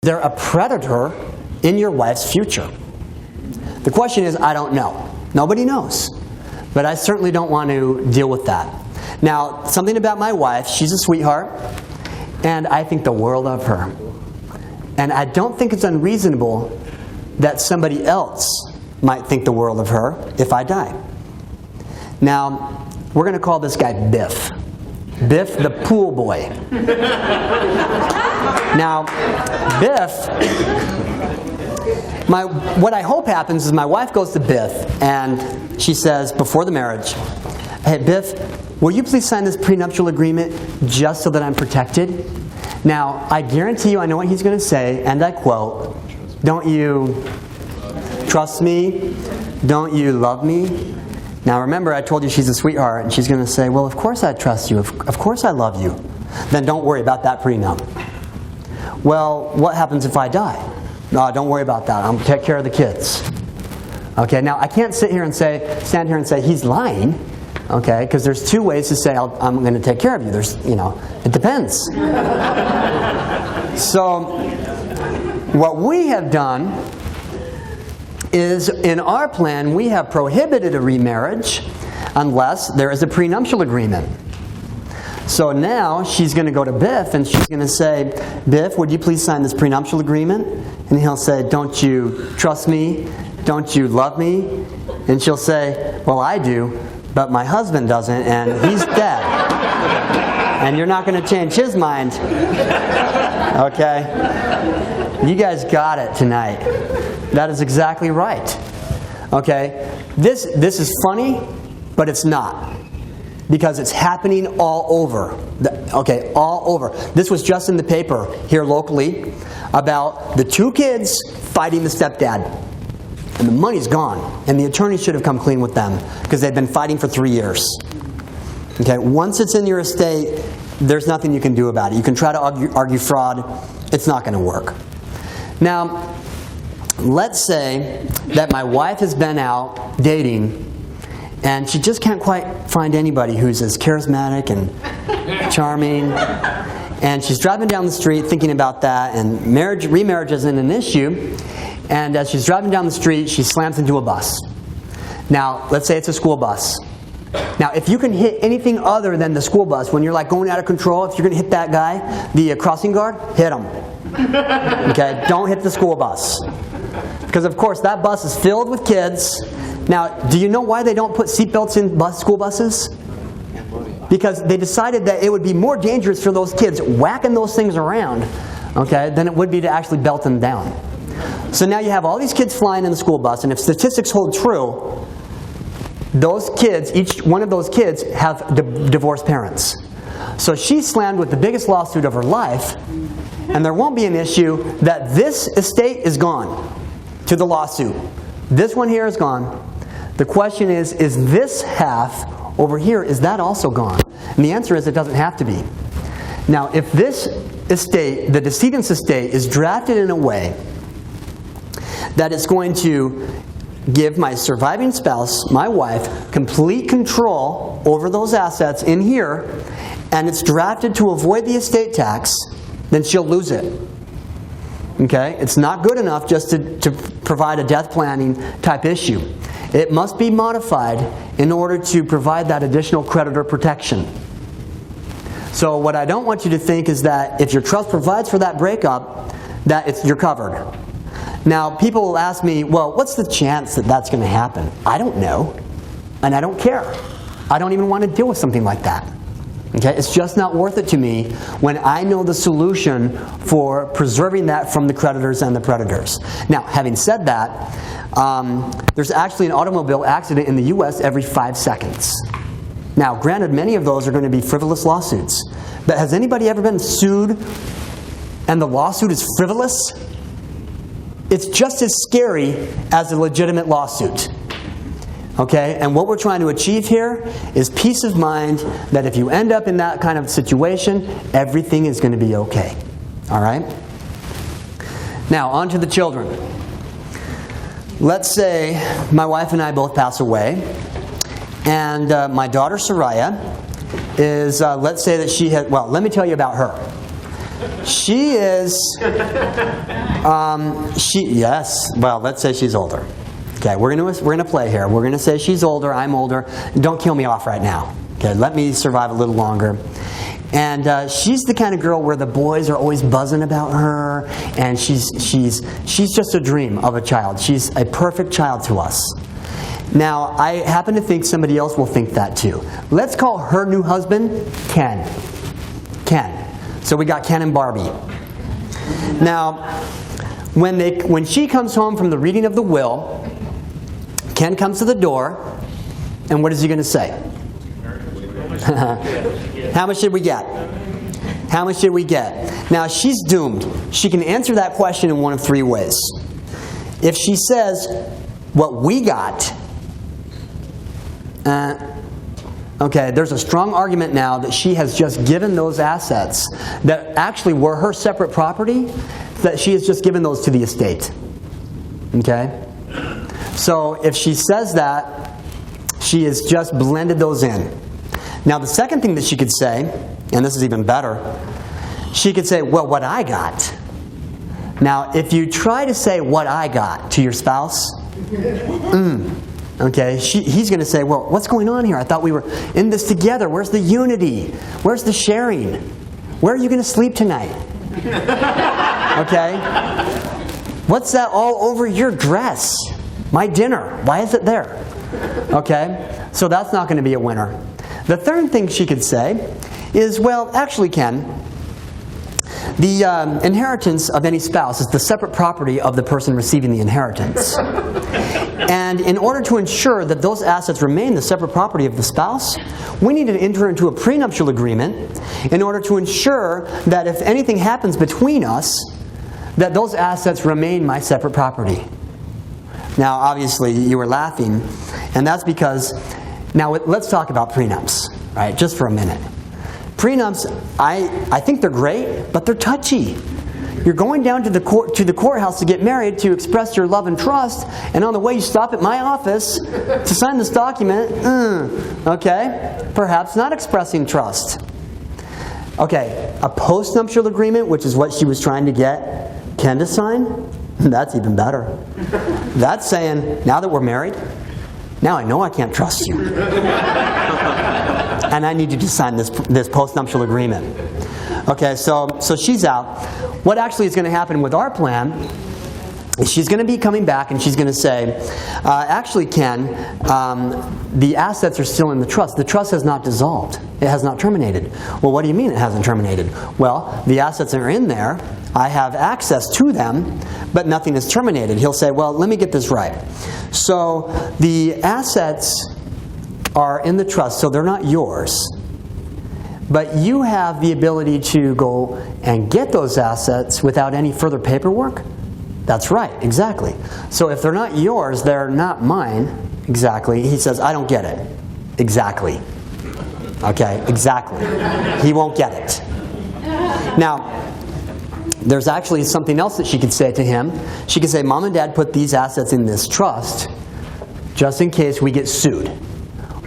there a predator in your wife's future? The question is, I don't know. Nobody knows. But I certainly don't want to deal with that. Now, something about my wife, she's a sweetheart, and I think the world of her. And I don't think it's unreasonable that somebody else might think the world of her if I die. Now, we're going to call this guy Biff. Biff the pool boy. Now, Biff, what I hope happens is my wife goes to Biff and she says, before the marriage, "Hey, Biff, will you please sign this prenuptial agreement just so that I'm protected?" Now, I guarantee you I know what he's going to say, and I quote, "Don't you trust me? Don't you love me?" Now remember, I told you she's a sweetheart, and she's going to say, "Well, of course I trust you. Of course I love you." Then don't worry about that prenup. "Well, what happens if I die?" "No, don't worry about that. I'm going to take care of the kids." Okay, now I can't stand here and say he's lying. Okay, because there's two ways to say I'm going to take care of you. It depends. So, what we have done is, in our plan, we have prohibited a remarriage unless there is a prenuptial agreement. So now she's going to go to Biff and she's going to say, "Biff, would you please sign this prenuptial agreement?" And he'll say, "Don't you trust me? Don't you love me?" And she'll say, "Well, I do, but my husband doesn't, and he's dead. And you're not going to change his mind." Okay? You guys got it tonight. That is exactly right. Okay? This is funny, but it's not. Because it's happening all over. All over. This was just in the paper here locally about the two kids fighting the stepdad. And the money's gone. And the attorney should have come clean with them because they've been fighting for 3 years. Okay, once it's in your estate, there's nothing you can do about it. You can try to argue fraud. It's not going to work. Now, let's say that my wife has been out dating and she just can't quite find anybody who's as charismatic and charming. And she's driving down the street thinking about that, and remarriage isn't an issue. And as she's driving down the street, she slams into a bus. Now, let's say it's a school bus. Now, if you can hit anything other than the school bus, when you're like going out of control, if you're going to hit that guy, the crossing guard, hit him. Okay? Don't hit the school bus. Because, of course, that bus is filled with kids. Now, do you know why they don't put seatbelts in school buses? Because they decided that it would be more dangerous for those kids whacking those things around, okay, than it would be to actually belt them down. So now you have all these kids flying in the school bus, and if statistics hold true, those kids, each one of those kids, have divorced parents. So she slammed with the biggest lawsuit of her life, and there won't be an issue that this estate is gone to the lawsuit. This one here is gone. The question is this half over here, is that also gone? And the answer is it doesn't have to be. Now, if this estate, the decedent's estate, is drafted in a way that it's going to give my surviving spouse, my wife, complete control over those assets in here, and it's drafted to avoid the estate tax, then she'll lose it. Okay? It's not good enough just to provide a death planning type issue. It must be modified in order to provide that additional creditor protection. So what I don't want you to think is that if your trust provides for that breakup, that you're covered. Now, people will ask me, well, what's the chance that that's going to happen? I don't know, and I don't care. I don't even want to deal with something like that. Okay? It's just not worth it to me when I know the solution for preserving that from the creditors and the predators. Now, having said that, there's actually an automobile accident in the U.S. every 5 seconds. Now, granted, many of those are going to be frivolous lawsuits. But has anybody ever been sued and the lawsuit is frivolous? It's just as scary as a legitimate lawsuit. Okay? And what we're trying to achieve here is peace of mind that if you end up in that kind of situation, everything is going to be okay. All right? Now, on to the children. Let's say my wife and I both pass away, and my daughter Soraya is, let's say that she had, well, let me tell you about her. She is, yes, well, let's say she's older. Okay, we're gonna play here. We're gonna say she's older, I'm older. Don't kill me off right now. Okay, let me survive a little longer. And she's the kind of girl where the boys are always buzzing about her, and she's just a dream of a child. She's a perfect child to us. Now, I happen to think somebody else will think that too. Let's call her new husband Ken. Ken. So we got Ken and Barbie. Now, when she comes home from the reading of the will, Ken comes to the door, and what is he going to say? How much did we get? How much did we get? Now, she's doomed. She can answer that question in one of three ways. If she says, what we got, okay, there's a strong argument now that she has just given those assets that actually were her separate property, that she has just given those to the estate. Okay? So if she says that, she has just blended those in. Now the second thing that she could say, and this is even better, she could say, well, what I got. Now if you try to say what I got to your spouse, okay, he's going to say, well, what's going on here? I thought we were in this together. Where's the unity? Where's the sharing? Where are you going to sleep tonight? Okay? What's that all over your dress? My dinner. Why is it there? Okay? So that's not going to be a winner. The third thing she could say is, well, actually, Ken, the inheritance of any spouse is the separate property of the person receiving the inheritance. And in order to ensure that those assets remain the separate property of the spouse, we need to enter into a prenuptial agreement in order to ensure that if anything happens between us, that those assets remain my separate property. Now, obviously, you were laughing, and that's because, now let's talk about prenups, right, just for a minute. Prenups, I think they're great, but they're touchy. You're going down to the courthouse to get married to express your love and trust, and on the way you stop at my office to sign this document. Okay, perhaps not expressing trust. Okay, a postnuptial agreement, which is what she was trying to get Ken to sign, that's even better. That's saying, now that we're married, now I know I can't trust you. And I need you to sign this postnuptial agreement. Okay, so she's out. What actually is going to happen with our plan is she's going to be coming back and she's going to say, actually, Ken, the assets are still in the trust. The trust has not dissolved. It has not terminated. Well, what do you mean it hasn't terminated? Well, the assets are in there. I have access to them, but nothing is terminated. He'll say, well, let me get this right. So the assets are in the trust, so they're not yours. But you have the ability to go and get those assets without any further paperwork? That's right, exactly. So if they're not yours, they're not mine. Exactly. He says, I don't get it. Exactly. Okay, exactly. He won't get it. Now, there's actually something else that she could say to him. She could say, Mom and Dad put these assets in this trust just in case we get sued,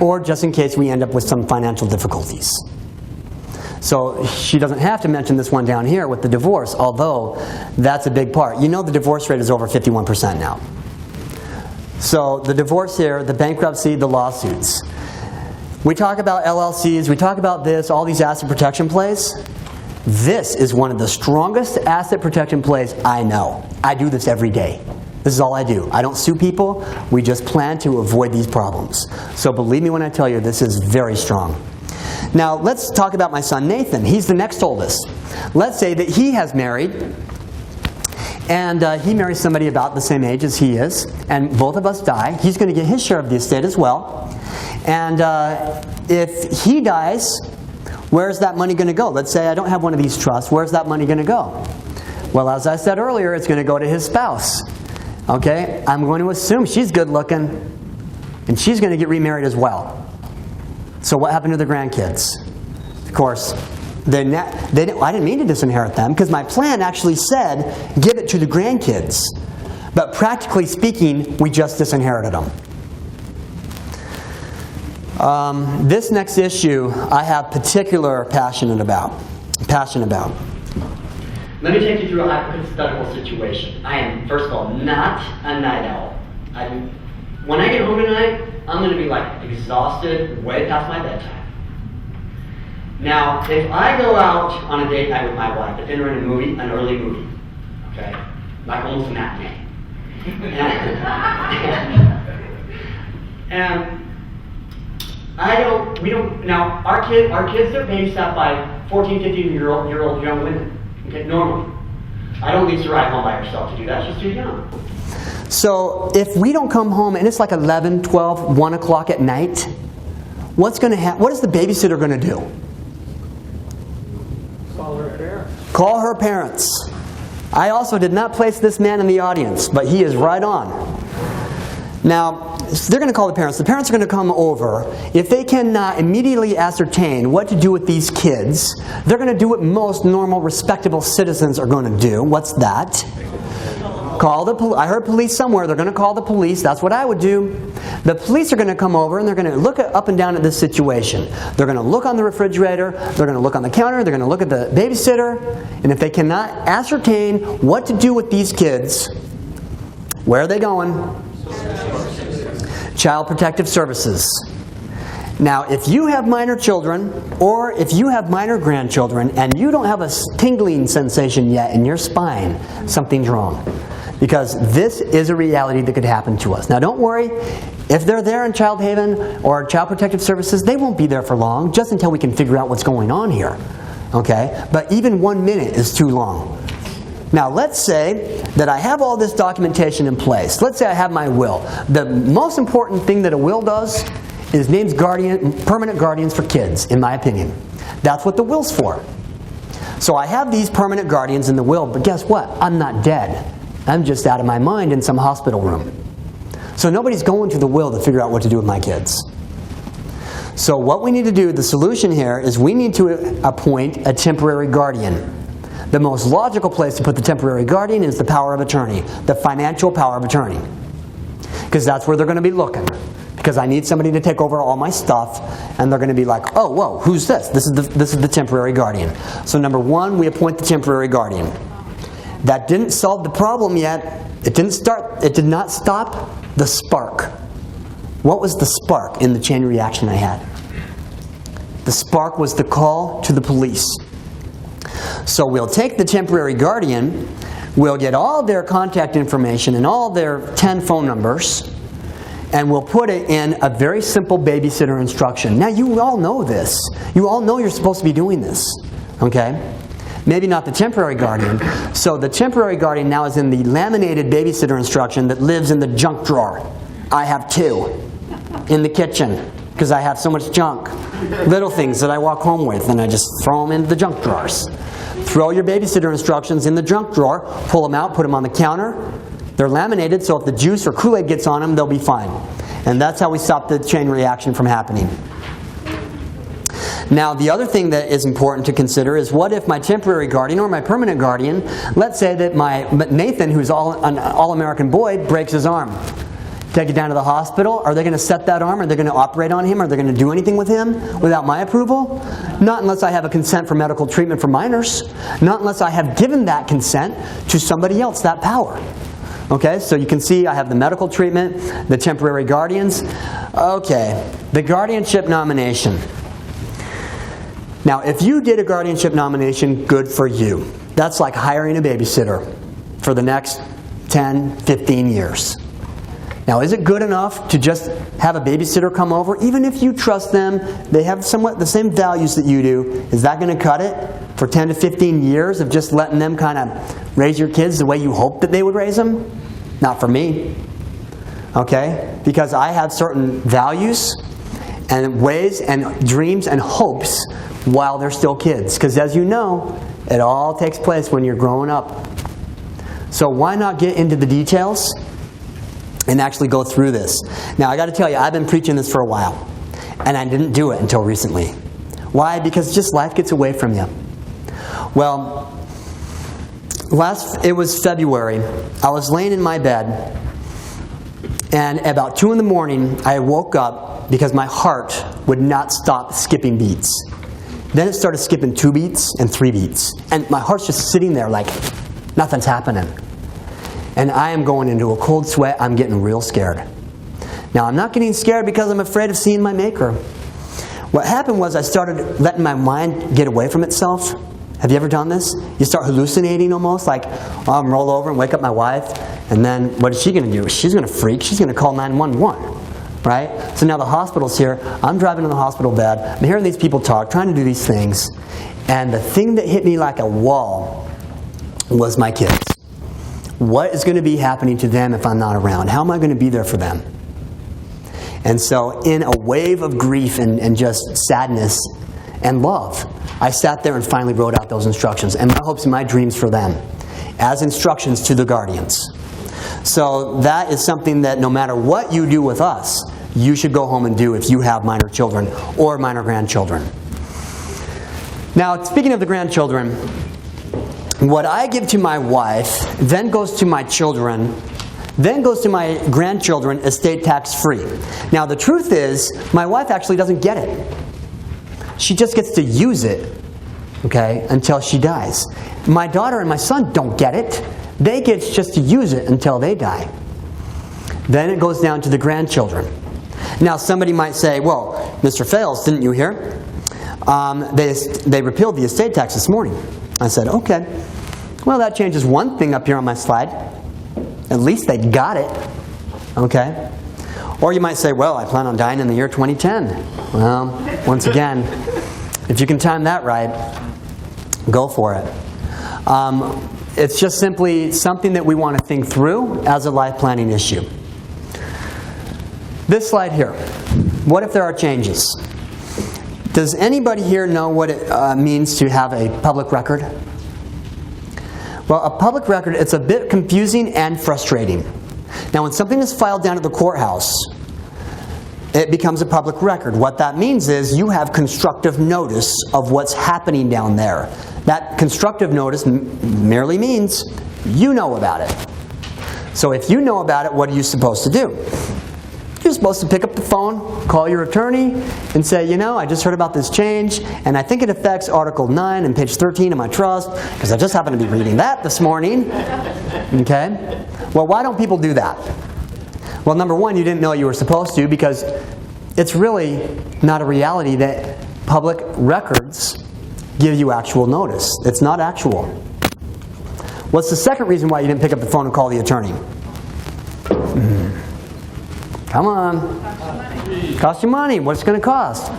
or just in case we end up with some financial difficulties. So she doesn't have to mention this one down here with the divorce, although that's a big part. You know the divorce rate is over 51% now. So the divorce here, the bankruptcy, the lawsuits. We talk about LLCs, we talk about this, all these asset protection plays. This is one of the strongest asset protection plays I know. I do this every day. This is all I do. I don't sue people. We just plan to avoid these problems. So believe me when I tell you, this is very strong. Now, let's talk about my son Nathan. He's the next oldest. Let's say that he has married, and he marries somebody about the same age as he is, and both of us die. He's going to get his share of the estate as well. And if he dies, where's that money going to go? Let's say I don't have one of these trusts. Where's that money going to go? Well, as I said earlier, it's going to go to his spouse. Okay? I'm going to assume she's good looking, and she's going to get remarried as well. So what happened to the grandkids? Of course, I didn't mean to disinherit them, because my plan actually said give it to the grandkids. But practically speaking, we just disinherited them. This next issue I have particular passion about. Let me take you through a hypothetical situation. I am, first of all, not a night owl. When I get home tonight, I'm going to be like exhausted way past my bedtime. Now, if I go out on a date night with my wife, if we're in a movie, an early movie, okay, like almost a matinee, and now our kids are babysat by 14, 15-year-old young women, okay, normally. I don't leave Sarai home by herself to do that, she's too young. So if we don't come home and it's like 11, 12, 1 o'clock at night, what's going to happen? What is the babysitter going to do? Call her parents. Call her parents. I also did not place this man in the audience, but he is right on. Now, they're going to call the parents. The parents are going to come over. If they cannot immediately ascertain what to do with these kids, they're going to do what most normal, respectable citizens are going to do. What's that? Call the police. I heard police somewhere. They're going to call the police. That's what I would do. The police are going to come over and they're going to look up and down at this situation. They're going to look on the refrigerator. They're going to look on the counter. They're going to look at the babysitter. And if they cannot ascertain what to do with these kids, where are they going? Child Protective Services. Now, if you have minor children, or if you have minor grandchildren, and you don't have a tingling sensation yet in your spine, something's wrong. Because this is a reality that could happen to us. Now, don't worry. If they're there in Child Haven or Child Protective Services, they won't be there for long, just until we can figure out what's going on here. Okay? But even 1 minute is too long. Now, let's say that I have all this documentation in place. Let's say I have my will. The most important thing that a will does is names permanent guardians for kids, in my opinion. That's what the will's for. So I have these permanent guardians in the will, but guess what? I'm not dead. I'm just out of my mind in some hospital room. So nobody's going to the will to figure out what to do with my kids. So what we need to do, the solution here, is we need to appoint a temporary guardian. The most logical place to put the temporary guardian is the power of attorney, the financial power of attorney. Because that's where they're going to be looking. Because I need somebody to take over all my stuff, and they're going to be like, oh, whoa, who's this? This is the temporary guardian. So number one, we appoint the temporary guardian. That didn't solve the problem yet. It did not stop the spark. What was the spark in the chain reaction I had? The spark was the call to the police. So we'll take the temporary guardian, we'll get all their contact information and all their 10 phone numbers, and we'll put it in a very simple babysitter instruction. Now, you all know this. You all know you're supposed to be doing this. Okay? Maybe not the temporary guardian. So the temporary guardian now is in the laminated babysitter instruction that lives in the junk drawer. I have 2 in the kitchen because I have so much junk. Little things that I walk home with, and I just throw them into the junk drawers. Throw your babysitter instructions in the junk drawer, pull them out, put them on the counter. They're laminated, so if the juice or Kool-Aid gets on them, they'll be fine. And that's how we stop the chain reaction from happening. Now, the other thing that is important to consider is, what if my temporary guardian or my permanent guardian, let's say that my Nathan, who's an all-American boy, breaks his arm. Take it down to the hospital. Are they going to set that arm? Are they going to operate on him? Are they going to do anything with him without my approval? Not unless I have a consent for medical treatment for minors. Not unless I have given that consent to somebody else, that power. Okay, so you can see I have the medical treatment, the temporary guardians. Okay, the guardianship nomination. Now, if you did a guardianship nomination, good for you. That's like hiring a babysitter for the next 10, 15 years. Now, is it good enough to just have a babysitter come over? Even if you trust them, they have somewhat the same values that you do. Is that going to cut it for 10 to 15 years of just letting them kind of raise your kids the way you hoped that they would raise them? Not for me. Okay? Because I have certain values and ways and dreams and hopes while they're still kids. Because as you know, it all takes place when you're growing up. So why not get into the details and actually go through this? Now, I got to tell you, I've been preaching this for a while, and I didn't do it until recently. Why? Because just life gets away from you. Well, it was February. I was laying in my bed, and about 2 in the morning, I woke up because my heart would not stop skipping beats. Then it started skipping 2 beats and 3 beats. And my heart's just sitting there like nothing's happening. And I am going into a cold sweat. I'm getting real scared. Now, I'm not getting scared because I'm afraid of seeing my Maker. What happened was I started letting my mind get away from itself. Have you ever done this? You start hallucinating almost, like, oh, I'm roll over and wake up my wife, and then what is she going to do? She's going to freak. She's going to call 911, right? So now the hospital's here. I'm driving to the hospital bed. I'm hearing these people talk, trying to do these things. And the thing that hit me like a wall was my kids. What is going to be happening to them if I'm not around? How am I going to be there for them? And so in a wave of grief and just sadness and love, I sat there and finally wrote out those instructions and my hopes and my dreams for them as instructions to the guardians. So that is something that no matter what you do with us, you should go home and do if you have minor children or minor grandchildren. Now, speaking of the grandchildren, what I give to my wife then goes to my children, then goes to my grandchildren estate tax free. Now, the truth is, my wife actually doesn't get it. She just gets to use it, okay, until she dies. My daughter and my son don't get it. They get just to use it until they die. Then it goes down to the grandchildren. Now, somebody might say, well, Mr. Fales, didn't you hear? They repealed the estate tax this morning. I said, okay. Well, that changes one thing up here on my slide. At least they got it, okay? Or you might say, well, I plan on dying in the year 2010. Well, once again, if you can time that right, go for it. It's just simply something that we want to think through as a life planning issue. This slide here, what if there are changes? Does anybody here know what it means to have a public record? Well, a public record, it's a bit confusing and frustrating. Now, when something is filed down at the courthouse, it becomes a public record. What that means is you have constructive notice of what's happening down there. That constructive notice merely means you know about it. So if you know about it, what are you supposed to do? You're supposed to pick up the phone, call your attorney, and say, you know, I just heard about this change, and I think it affects Article 9 and page 13 of my trust, because I just happened to be reading that this morning. Okay? Well, why don't people do that? Well, number one, you didn't know you were supposed to, because it's really not a reality that public records give you actual notice. It's not actual. What's the second reason why you didn't pick up the phone and call the attorney? Come on. Cost you money. What's it going to cost?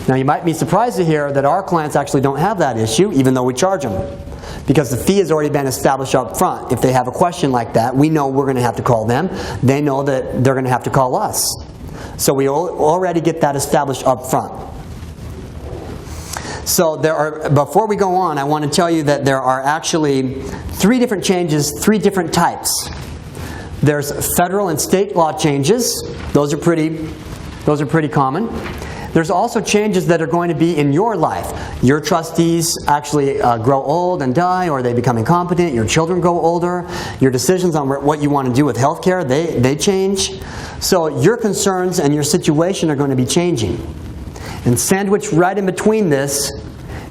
Now, you might be surprised to hear that our clients actually don't have that issue, even though we charge them. Because the fee has already been established up front. If they have a question like that, we know we're going to have to call them. They know that they're going to have to call us. So we already get that established up front. So before we go on, I want to tell you that there are actually 3 different changes, 3 different types. There's federal and state law changes. Those are pretty common. There's also changes that are going to be in your life. Your trustees actually grow old and die, or they become incompetent. Your children grow older. Your decisions on what you want to do with health care, they change. So your concerns and your situation are going to be changing. And sandwiched right in between this,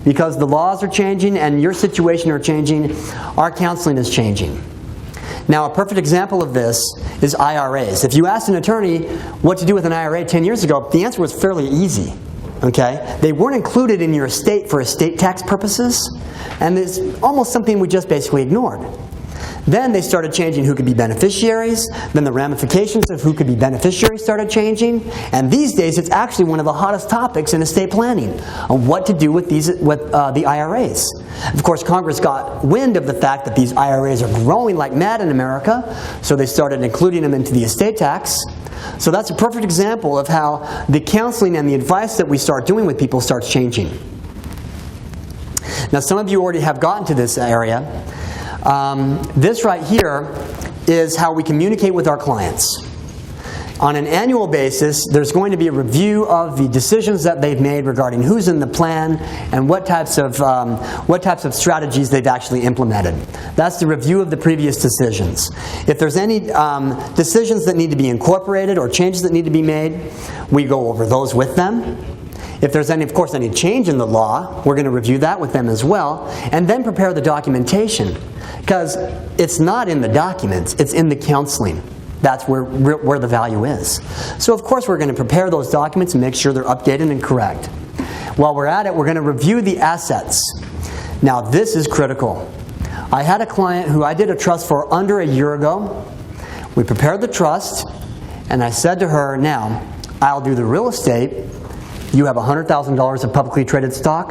because the laws are changing and your situation are changing, our counseling is changing. Now, a perfect example of this is IRAs. If you asked an attorney what to do with an IRA 10 years ago, the answer was fairly easy. Okay? They weren't included in your estate for estate tax purposes, and it's almost something we just basically ignored. Then they started changing who could be beneficiaries. Then the ramifications of who could be beneficiaries started changing. And these days, it's actually one of the hottest topics in estate planning, on what to do with the IRAs. Of course, Congress got wind of the fact that these IRAs are growing like mad in America, so they started including them into the estate tax. So that's a perfect example of how the counseling and the advice that we start doing with people starts changing. Now, some of you already have gotten to this area. This right here is how we communicate with our clients. On an annual basis, there's going to be a review of the decisions that they've made regarding who's in the plan and what types of strategies they've actually implemented. That's the review of the previous decisions. If there's any decisions that need to be incorporated or changes that need to be made, we go over those with them. If there's any, of course, any change in the law, we're going to review that with them as well, and then prepare the documentation. Because it's not in the documents, it's in the counseling. That's where the value is. So of course we're going to prepare those documents and make sure they're updated and correct. While we're at it, we're going to review the assets. Now this is critical. I had a client who I did a trust for under a year ago. We prepared the trust, and I said to her, now, I'll do the real estate. You have $100,000 of publicly traded stock.